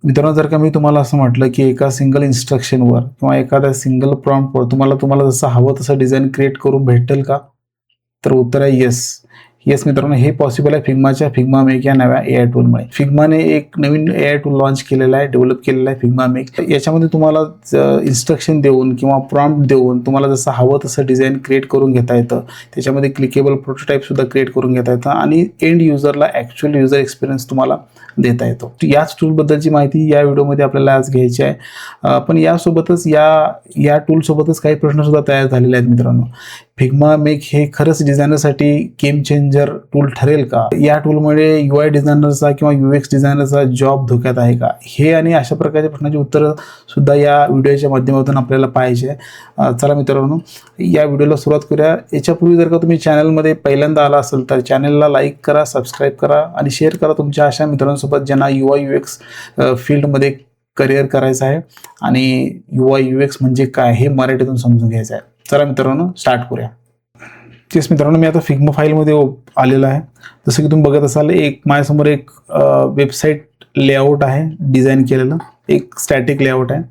मित्रांनो, जर का मी तुम्हाला असं म्हटलं की एका सिंगल इन्स्ट्रक्शनवर किंवा एखाद्या सिंगल प्रॉम्प्टवर तुम्हाला जसं हवं तसं डिझाइन क्रिएट करून भेटेल का? तर उत्तर आहे येस. येस मित्रांनो, हे पॉसिबल आहे फिग्माच्या फिग्मा मेक या नव्या एआय टूलमुळे. फिग्माने एक नवीन एआय टूल लॉन्च केलेला आहे, डेव्हलप केलेला आहे फिग्मा मेक. याच्यामध्ये तुम्हाला इन्स्ट्रक्शन देऊन किंवा प्रॉम्प्ट देऊन तुम्हाला जसं हवं तसं डिझाइन क्रिएट करून घेता येतं. त्याच्यामध्ये क्लिकेबल प्रोटोटाइप सुद्धा क्रिएट करून घेता येतं आणि एंड युजरला ॲक्च्युअल युजर एक्सपिरियन्स तुम्हाला देता येतो. याच टूलबद्दलची माहिती या व्हिडिओमध्ये आपल्याला आज घ्यायची आहे. पण यासोबतच या टूलसोबतच काही प्रश्नसुद्धा तयार झालेले आहेत मित्रांनो. फिग्मा मेक हे खरंच डिझायनरसाठी गेम चेंजर टूल ठरेल का? या टूलमुळे UI डिझायनरचा किंवा UX डिझायनरचा जॉब धोक्यात आहे का? हे आणि अशा प्रकारच्या प्रश्नांची उत्तरं सुद्धा या व्हिडिओच्या माध्यमातून आपल्याला पाहिजे. चला मित्रांनो, या व्हिडिओला सुरुवात करूया. याच्यापूर्वी जर का तुम्ही चॅनलमध्ये पहिल्यांदा आला असेल तर चॅनलला लाईक करा, सबस्क्राईब करा आणि शेअर करा तुमच्या अशा मित्रांसोबत ज्यांना UI UX फील्डमध्ये करिअर करायचं आहे आणि UI UX म्हणजे काय हे मराठीतून समजून घ्यायचं आहे. चला मित्रांनो, स्टार्ट करूया. तेच मित्रांनो, मी आता फिग्मा फाईलमध्ये आलेलो आहे. जसं की तुम्ही बघत असाल, माझ्यासमोर एक वेबसाईट लेआउट आहे डिझाईन केलेलं, एक स्टॅटिक लेआउट आहे.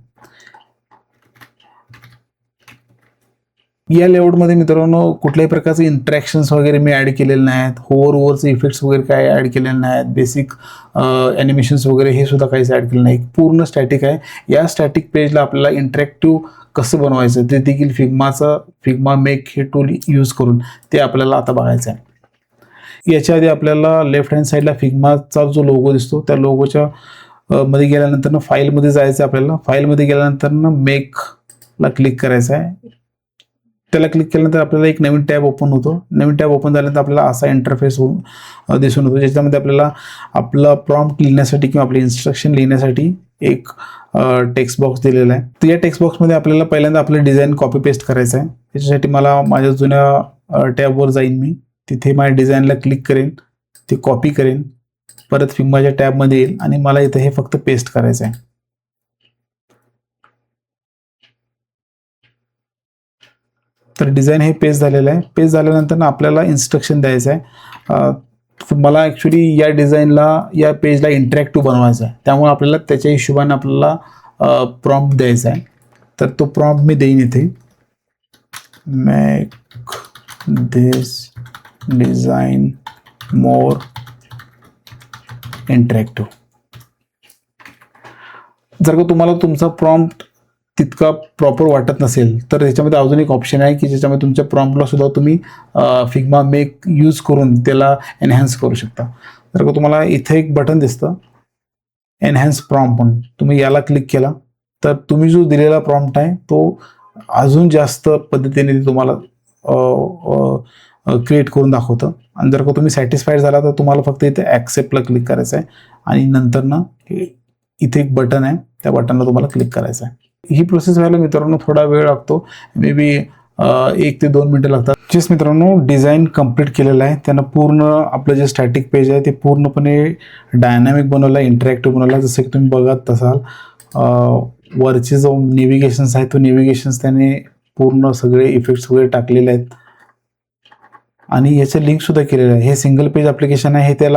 या लेआउटमध्ये मित्रांनो कुठल्याही प्रकारचे इंटरॅक्शन्स वगैरे मी ॲड केलेले नाहीत. ओव्हरचे इफेक्ट्स वगैरे काय ॲड केलेले नाहीत. बेसिक ॲनिमेशन्स वगैरे हे सुद्धा काहीच ॲड केलं नाही. पूर्ण स्टॅटिक आहे. या स्टॅटिक पेजला आपल्याला इंटरॅक्टिव्ह कसं बनवायचं ते देखील फिग्मा मेक हे टूल यूज करून ते आपल्याला आता बघायचं आहे. याच्या आधी आपल्याला लेफ्ट हँड साईडला फिग्माचा जो लोगो दिसतो त्या लोगोच्या मध्ये गेल्यानंतर फाईलमध्ये जायचं आहे. आपल्याला फाईलमध्ये गेल्यानंतर मेकला क्लिक करायचं आहे. त्याला क्लिक केल्यानंतर आपल्याला एक नवीन टॅब ओपन होतो. नवीन टॅब ओपन झाल्यानंतर आपल्याला असा इंटरफेस दिसून येतो, ज्याच्यामध्ये आपल्याला आपला प्रॉम्प्ट लिहिण्यासाठी किंवा आपले इन्स्ट्रक्शन लिहिण्यासाठी एक टेक्स्ट बॉक्स दिलेला आहे. तर या टेक्स्ट बॉक्समध्ये आपल्याला पहिल्यांदा आपलं डिझाईन कॉपी पेस्ट करायचं आहे. त्याच्यासाठी मला माझ्या जुन्या टॅबवर जाईन, मी तिथे माझ्या डिझाईनला क्लिक करेन, ते कॉपी करेन, परत फिग्माच्या टॅबमध्ये येईल आणि मला इथं हे फक्त पेस्ट करायचं आहे. तर डिझाईन हे पेस्ट झालेलं आहे. पेस्ट झाल्यानंतर आपल्याला इन्स्ट्रक्शन द्यायचं आहे. मला ॲक्च्युली या डिझाईनला या पेजला इंटरॅक्टिव्ह बनवायचं आहे, त्यामुळे आपल्याला त्याच्या हिशोबाने आपल्याला प्रॉम्प्ट द्यायचा आहे. तर तो प्रॉम्प्ट मी देईन इथे, मेक दिस डिझाईन मोर इंटरॅक्टिव्ह. जर का तुम्हाला तुमचा प्रॉम्प्ट तितका प्रॉपर वाटत नसेल तर त्याच्यामध्ये अजून एक ऑप्शन आहे की ज्याच्यामध्ये तुमच्या प्रॉम्प्टला सुद्धा तुम्ही फिग्मा मेक यूज करून त्याला एनहॅन्स करू शकता. जर का तुम्हाला इथे एक बटन दिसतं एनहॅन्स प्रॉम्प्ट म्हणून, तुम्ही याला क्लिक केला तर तुम्ही जो दिलेला प्रॉम्प्ट आहे तो अजून जास्त पद्धतीने तुम्हाला क्रिएट करून दाखवतं. आणि जर का तुम्ही सॅटिस्फाईड झाला तर तुम्हाला फक्त इथे ॲक्सेप्टला क्लिक करायचं आहे आणि नंतर ना इथे एक बटन आहे, त्या बटनला तुम्हाला क्लिक करायचं आहे. ही प्रोसेस व्हायला मित्रांनो थोडा वेळ लागतो, मे बी 1 ते 2 मिनटं लागतात. जेच मित्रांनो डिझाईन कंप्लीट केलेलं आहे. त्यानं पूर्ण आपलं जे स्टॅटिक पेज आहे ते पूर्णपणे डायनॅमिक बनवलं आहे, इंटरॅक्टिव्ह बनवलं आहे. जसं की तुम्ही बघत असाल, वरचे जो नेव्हिगेशन्स आहे तो नेव्हिगेशन्स त्याने पूर्ण सगळे इफेक्ट्स वगैरे टाकलेले आहेत आणि याचं लिंकसुद्धा केलेलं आहे. हे सिंगल पेज ॲप्लिकेशन आहे. हे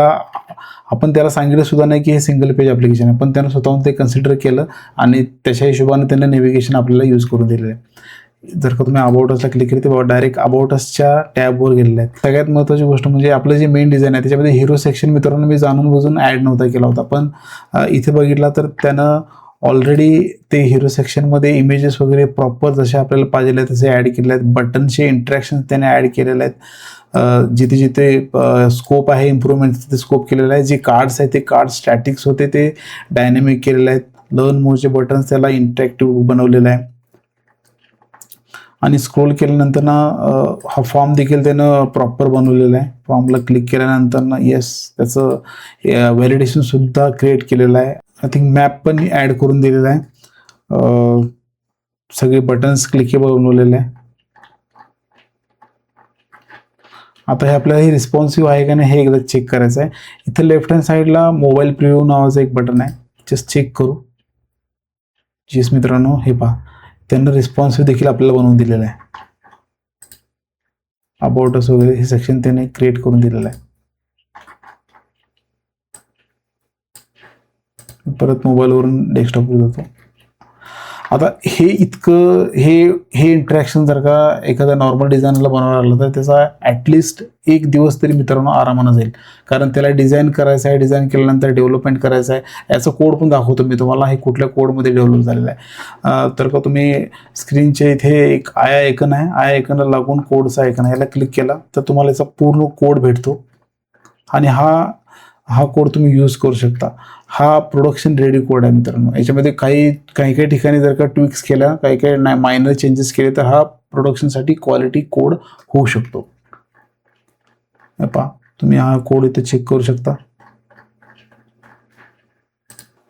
आपण त्याला सांगितलं सुद्धा नाही की हे सिंगल पेज ॲप्लिकेशन आहे, पण त्यानं स्वतःहून ते कन्सिडर केलं आणि त्याच्या हिशोबाने त्यानं नेव्हिगेशन आपल्याला यूज करून दिलेलं आहे. जर का तुम्ही अबाउट असला क्लिक केली तर डायरेक्ट अबाउट असच्या टॅबवर गेलेलं आहे. सगळ्यात महत्त्वाची गोष्ट म्हणजे आपलं जे मेन डिझाईन आहे त्याच्यामध्ये हिरो सेक्शन मित्रांनो मी जाणून बुजून ॲड नव्हता केला होता, पण इथे बघितला तर त्यानं ऑलरेडी ते हिरो सेक्शनमध्ये इमेजेस वगैरे प्रॉपर जसे आपल्याला पाहिजे तसे ॲड केले आहेत. बटनचे इंटरॅक्शन त्याने ॲड केलेले आहेत. जिथे जिथे स्कोप आहे इम्प्रूव्हमेंट तिथे स्कोप केलेला आहे. जे कार्ड्स आहेत ते कार्ड स्टॅटिक्स होते ते डायनॅमिक केलेले आहेत. लर्न मोरचे बटन्स त्याला इंटरॅक्टिव्ह बनवलेलं आहे आणि स्क्रोल केल्यानंतर ना हा फॉर्म देखील त्यानं प्रॉपर बनवलेला आहे. फॉर्मला क्लिक केल्यानंतर ना येस त्याचं व्हॅलिडेशनसुद्धा क्रिएट केलेलं आहे. आय थिंक मॅप पण ॲड करून दिलेला आहे. सगळे बटन्स क्लिकेबल बनवलेले आहे. आता हे आपल्याला हे रिस्पॉन्सिव्ह आहे का नाही हे एकदा चेक करायचं आहे. इथं लेफ्ट हँड साईडला मोबाईल प्रिव्ह्यू नावाचं एक बटन आहे, जस्ट चेक करू. जीस मित्रांनो हे पहा, त्यांना रिस्पॉन्सिव्ह देखील आपल्याला बनवून दिलेलं आहे. अबाउट अस वगैरे हे सेक्शन त्याने क्रिएट करून दिलेलं आहे. परत मोबाईलवरून डेस्कटॉपवर जातो. आता हे इतकं हे इंटरॅक्शन जर का एखाद्या नॉर्मल डिझायनरला बनवायला लागलं तर त्याचा ॲटलिस्ट 1 दिवस तरी मित्रांनो आरामानं जाईल. कारण त्याला डिझाईन करायचं आहे, डिझाईन केल्यानंतर डेव्हलपमेंट करायचं आहे. याचा कोड पण दाखवतो मी तुम्हाला, हे कुठल्या कोडमध्ये डेव्हलप झालेलं आहे. तर का तुम्ही स्क्रीनच्या इथे एक आया आयकन आहे, आया आयकनला लागून कोडचा आयकन आहे, याला क्लिक केला तर तुम्हाला याचा पूर्ण कोड भेटतो आणि हा कोड तुम्ही यूज करू शकता. हा प्रोडक्शन रेडी कोड आहे मित्रांनो. याच्यामध्ये काही ठिकाणी जर का ट्विक्स केल्या, काही मायनर चेंजेस केले तर हा प्रोडक्शनसाठी क्वालिटी कोड होऊ शकतो. पहा तुम्ही हा कोड इथे चेक करू शकता.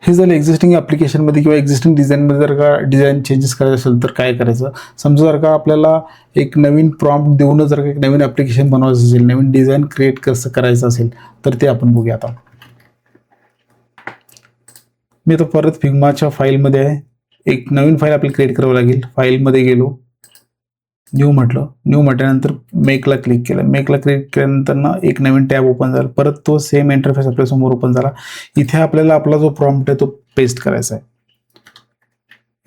हे झालं एक्झिस्टिंग ॲप्लिकेशनमध्ये किंवा एक्झिस्टिंग डिझाईनमध्ये जर का डिझाईन चेंजेस करायचं असेल तर काय करायचं. समजा जर का आपल्याला एक नवीन प्रॉम्प्ट देऊन जर का एक नवीन ॲप्लिकेशन बनवायचं असेल, नवीन डिझाईन क्रिएट कसं करायचं असेल तर ते आपण बघूया. आता मी आता परत फिग्माच्या फाईलमध्ये आहे. एक नवीन फाईल आपल्याला क्रिएट करावं लागेल. फाईलमध्ये गेलो, न्यू म्हटल्यानंतर मेकला क्लिक केलं. मेकला क्लिक केल्यानंतर ना एक नवीन टॅब ओपन झाला. परत तो सेम इंटरफेस आपल्यासमोर ओपन झाला. इथे आपल्याला आपला जो प्रॉम्प्ट आहे तो पेस्ट करायचा आहे.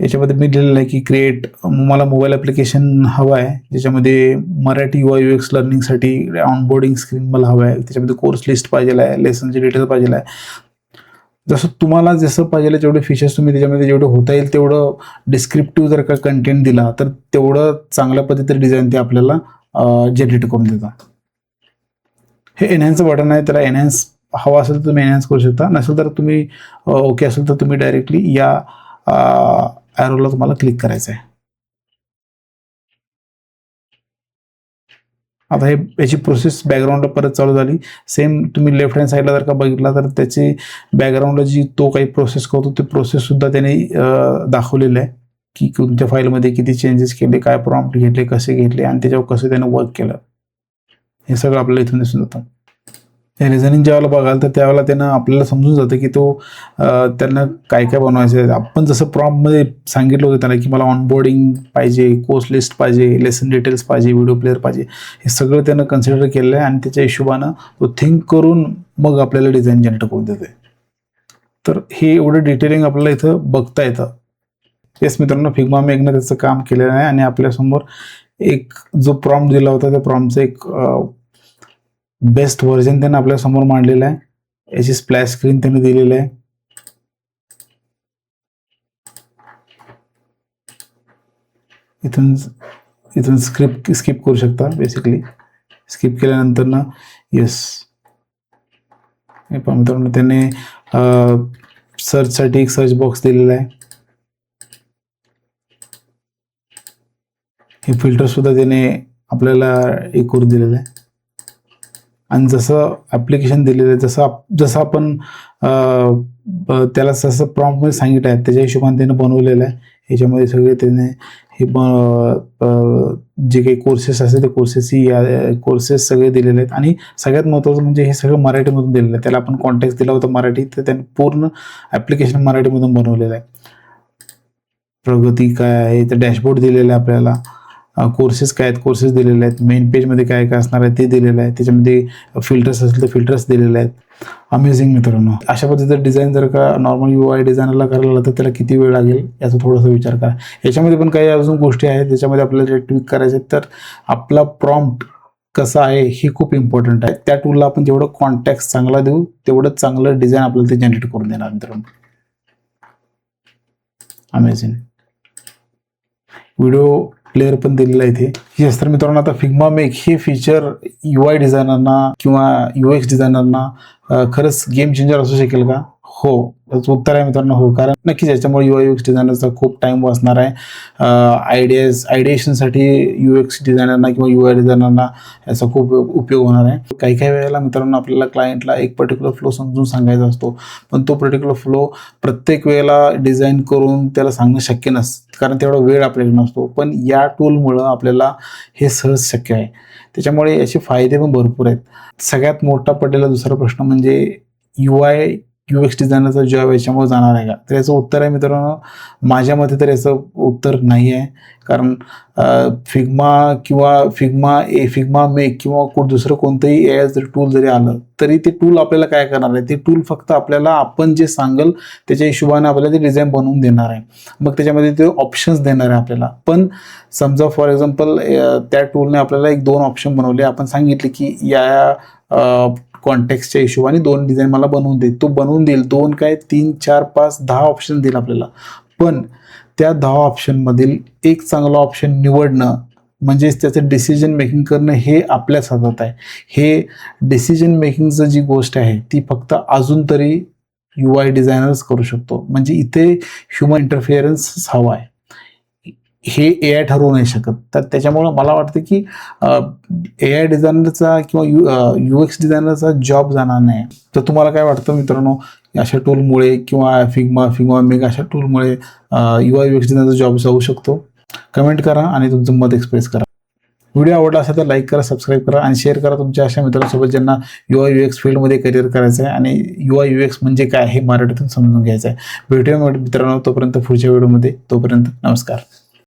याच्यामध्ये मी लिहिलेलं आहे की क्रिएट, मला मोबाईल ॲप्लिकेशन हवं आहे ज्याच्यामध्ये मराठी UI UX लर्निंगसाठी ऑनबोर्डिंग स्क्रीन मला हवं आहे. त्याच्यामध्ये कोर्स लिस्ट पाहिजे आहे, लेसनचे डिटेल्स पाहिजे आहे. जसं तुम्हाला जसं पाहिजे जेवढे फीचर्स तुम्ही त्याच्यामध्ये जेवढं होता येईल तेवढं डिस्क्रिप्टिव्ह जर का कंटेंट दिला तर तेवढं चांगल्या पद्धतीने डिझाईन ते आपल्याला जनरेट करून देतात. हे एनहॅन्सचं बटन आहे, त्याला एनहॅन्स हवा असेल तर तुम्ही एनहॅन्स करू शकता, नसेल तर तुम्ही ओके असेल तर तुम्ही डायरेक्टली या ॲरोला तुम्हाला क्लिक करायचं आहे. आता याची प्रोसेस बॅकग्राऊंडला परत चालू झाली. सेम तुम्ही लेफ्ट हँड साईडला जर का बघितला तर त्याची बॅकग्राऊंडला जी तो काही प्रोसेस करतो ते प्रोसेससुद्धा त्याने दाखवलेलं आहे की कोणत्या फाईलमध्ये किती चेंजेस केले, काय प्रॉम्प्ट घेतले, कसे घेतले आणि त्याच्यावर कसं त्याने वर्क केलं, हे सगळं आपल्याला इथून दिसून जातं. रिझनिंग ज्यावेळेला बघाल तर त्यावेळेला त्यांना आपल्याला समजून जातं की तो त्यांना काय काय बनवायचं आहे. आपण जसं प्रॉम्प्टमध्ये सांगितलं होतं त्यांना की मला ऑनबोर्डिंग पाहिजे, कोर्स लिस्ट पाहिजे, लेसन डिटेल्स पाहिजे, व्हिडिओ प्लेअर पाहिजे, हे सगळं त्यानं कन्सिडर केलेलं आहे आणि त्याच्या हिशोबानं तो थिंक करून मग आपल्याला डिझाईन जनरेट करून देते. तर हे एवढं डिटेलिंग आपल्याला इथं बघता येतं. येस मित्रांनो, फिग्मा मेघनं त्याचं काम केलेलं आहे आणि आपल्यासमोर एक जो प्रॉम्प्ट दिला होता त्या प्रॉम्प्टचं एक बेस्ट व्हर्जन त्यांनी आपल्या समोर मांडलेलं आहे. याची स्प्लॅश स्क्रीन त्यांनी दिलेली आहे. इथून स्किप करू शकता. बेसिकली स्किप केल्यानंतर ना येस हे पहा मित्रांनो, त्याने सर्चसाठी एक सर्च बॉक्स दिलेला आहे. हे फिल्टर सुद्धा त्याने आपल्याला एक करून दिलेलं आहे आणि जसं ॲप्लिकेशन दिलेलं आहे जसं आपण त्याला जसं प्रॉम्प्टमध्ये सांगितलं आहे त्याच्या हिशोबाने त्याने बनवलेलं आहे. ह्याच्यामध्ये सगळे त्याने हे जे काही कोर्सेस असते ते कोर्सेस सगळे दिलेले आहेत आणि सगळ्यात महत्त्वाचं म्हणजे हे सगळं मराठीमधून दिलेलं आहे. त्याला आपण कॉन्टॅक्ट दिला होता मराठी, तर त्याने पूर्ण ॲप्लिकेशन मराठीमधून बनवलेलं आहे. प्रगती काय आहे ते डॅशबोर्ड दिलेलं आहे आपल्याला. कोर्सेस काय आहेत, कोर्सेस दिलेले आहेत. मेन पेजमध्ये काय काय असणार आहे ते दिलेलं आहे. त्याच्यामध्ये फिल्टर्स असतील तर फिल्टर्स दिलेले आहेत. अमेझिंग मित्रांनो. अशा पद्धतीचं डिझाईन जर का नॉर्मल UI डिझायनरला करायला तर त्याला किती वेळ लागेल याचा थोडासा विचार करा. याच्यामध्ये पण काही अजून गोष्टी आहेत त्याच्यामध्ये आपल्याला ट्विक करायचे आहेत. तर आपला प्रॉम्प्ट कसा आहे हे खूप इम्पॉर्टंट आहे. त्या टूलला आपण जेवढं कॉन्टॅक्ट चांगला देऊ तेवढं चांगलं डिझाईन आपल्याला ते जनरेट करून देणार मित्रांनो. अमेझिंग. व्हिडिओ प्लेअर पण दिलेला आहे इथे. येस तर मित्रांनो, आता फिग्मा मेक हे फीचर UI डिझायनरना किंवा UX डिझायनरना खरंच गेम चेंजर असू शकेल का? हो, त्याचं उत्तर आहे मित्रांनो हो. कारण नक्कीच याच्यामुळे UI UX डिझायनरचा खूप टाईम वाचणार आहे. आयडिएशनसाठी UX डिझायनरना किंवा UI डिझायनरना याचा खूप उपयोग होणार आहे. काही वेळेला मित्रांनो आपल्याला क्लायंटला एक पर्टिक्युलर फ्लो समजून सांगायचा असतो, पण तो पर्टिक्युलर फ्लो प्रत्येक वेळेला डिझाईन करून त्याला सांगणं शक्य नसतं कारण तेवढा वेळ आपल्याला नसतो. पण या टूलमुळं आपल्याला हे सहज शक्य आहे. त्याच्यामुळे याचे फायदे पण भरपूर आहेत. सगळ्यात मोठा पडलेला दुसरा प्रश्न म्हणजे UI UX डिझायनरचा जॉब याच्यामुळे जाणार आहे का? तर याचं उत्तर आहे मित्रांनो, माझ्या मते तर याचं उत्तर नाही आहे. कारण फिग्मा किंवा फिग्मा मेक किंवा दुसरं कोणतंही AI जर टूल जरी आलं तरी ते टूल आपल्याला काय करणार आहे, ते टूल फक्त आपल्याला आपण जे सांगल त्याच्या हिशोबाने आपल्याला ते डिझाईन बनवून देणार आहे. मग त्याच्यामध्ये ते ऑप्शन्स देणार आहे आपल्याला. पण समजा फॉर एक्झाम्पल त्या टूलने आपल्याला 1-2 ऑप्शन बनवले, आपण सांगितले की या कॉन्टेक्स्टच्या हिशोबाने 2 डिझाईन मला बनवून दे, तो बनवून देईल. 2 काय 3, 4, 5, 10 ऑप्शन देईल आपल्याला. पण त्या 10 ऑप्शनमधील एक चांगला ऑप्शन निवडणं म्हणजेच त्याचं डिसिजन मेकिंग करणं हे आपल्याच हातात आहे. हे डिसिजन मेकिंगचं जी गोष्ट आहे ती फक्त अजून तरी UI डिझायनर्स करू शकतो. म्हणजे इथे ह्युमन इंटरफिअरन्स हवा आहे, हे AI ठरवू नाही शकत. तर त्याच्यामुळं मला वाटतं की AI डिझायनरचा किंवा UX डिझायनरचा जॉब जाणार नाही. तर तुम्हाला काय वाटतं मित्रांनो, अशा टूलमुळे किंवा फिग्मा मेक अशा टूलमुळे UI UX डिझायनरचा जॉब जाऊ शकतो? कमेंट करा आणि तुमचं मत एक्सप्रेस करा. व्हिडिओ आवडला असेल तर लाईक करा, सबस्क्राईब करा आणि शेअर करा तुमच्या अशा मित्रांसोबत ज्यांना UI UX फील्डमध्ये करिअर करायचं आहे आणि UI UX म्हणजे काय हे मराठीतून समजून घ्यायचं आहे. भेटूया मित्रांनो तोपर्यंत पुढच्या व्हिडिओमध्ये. तोपर्यंत नमस्कार.